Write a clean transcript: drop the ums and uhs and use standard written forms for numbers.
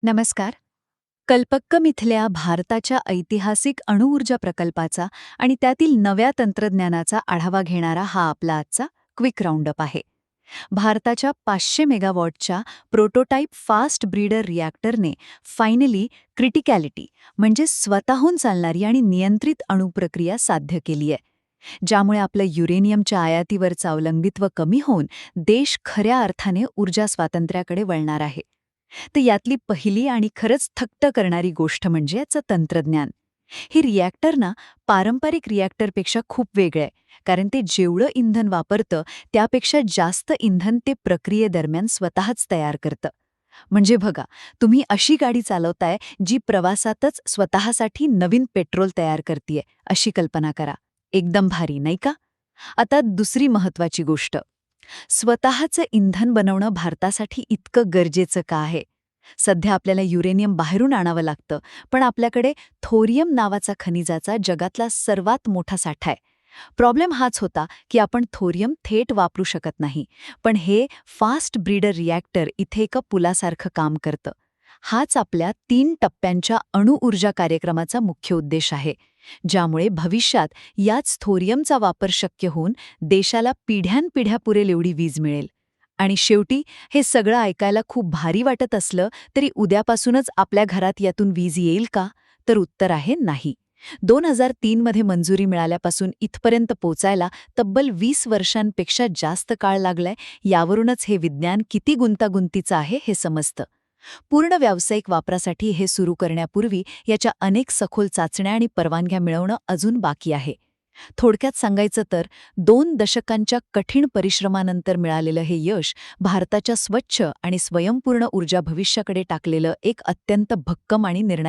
नमस्कार. कल्पक्कम इथल्या भारताच्या ऐतिहासिक अणुऊर्जा प्रकल्पाचा आणि त्यातील नव्या तंत्रज्ञानाचा आढावा घेणारा हा आपला आजचा क्विक राऊंडअप आहे. भारताच्या 500 मेगावॉटच्या prototype fast breeder रिॲक्टरने finally criticality म्हणजे स्वतःहून चालणारी आणि नियंत्रित अणुप्रक्रिया साध्य केली आहे, ज्यामुळे आपलं युरेनियमच्या आयातीवरचं अवलंबित्व कमी होऊन देश खऱ्या अर्थाने ऊर्जा स्वातंत्र्याकडे वळणार आहे. तर यातली पहिली आणि खरंच थक्क करणारी गोष्ट म्हणजे याचं तंत्रज्ञान. हे रिॲक्टर ना पारंपरिक रिॲक्टरपेक्षा खूप वेगळं आहे, कारण ते जेवढं इंधन वापरतं त्यापेक्षा जास्त इंधन ते प्रक्रियेदरम्यान स्वतःच तयार करतं. म्हणजे बघा, तुम्ही अशी गाडी चालवताय जी प्रवासातच स्वतःसाठी नवीन पेट्रोल तयार करतीये, अशी कल्पना करा. एकदम भारी, नाही का? आता दुसरी महत्वाची गोष्ट, स्वतःचं इंधन बनवणं भारतासाठी इतकं गरजेचं का आहे? सध्या आपल्याला युरेनियम बाहेरून आणावं लागतं, पण आपल्याकडे थोरियम नावाचा खनिजाचा जगातला सर्वात मोठा साठा आहे. प्रॉब्लेम हाच होता की आपण थोरियम थेट वापरू शकत नाही, पण हे फास्ट ब्रीडर रिॲक्टर इथे एका पुलासारखं काम करतं. हाच आपल्या 3 टप्प्यांच्या अणुऊर्जा कार्यक्रमाचा मुख्य उद्देश आहे, ज्यामुळे भविष्यात याच थोरियमचा वापर शक्य होऊन देशाला पिढ्यानपिढ्या पुरेल एवढी वीज मिळेल. आणि शेवटी हे सगळं ऐकायला खूप भारी वाटत असलं तरी उद्यापासूनच आपल्या घरात यातून वीज येईल का? तर उत्तर आहे नाही. 2003 मध्ये मंजुरी मिळाल्यापासून इथपर्यंत पोचायला तब्बल 20 वर्षांपेक्षा जास्त काळ लागलाय. यावरूनच हे विज्ञान किती गुंतागुंतीचं आहे हे समजतं. पूर्ण व्यावसायिक वापरासाठी हे सुरू करण्यापूर्वी याच्या अनेक सखोल चाचण्या आणि परवानग्या मिळवणं अजून बाकी आहे. थोडक्यात सांगायचं तर 2 दशकांच्या कठीण परिश्रमानंतर मिळालेलं हे यश भारताच्या स्वच्छ आणि स्वयंपूर्ण ऊर्जा भविष्याकडे टाकलेलं एक अत्यंत भक्कम आणि निर्णायक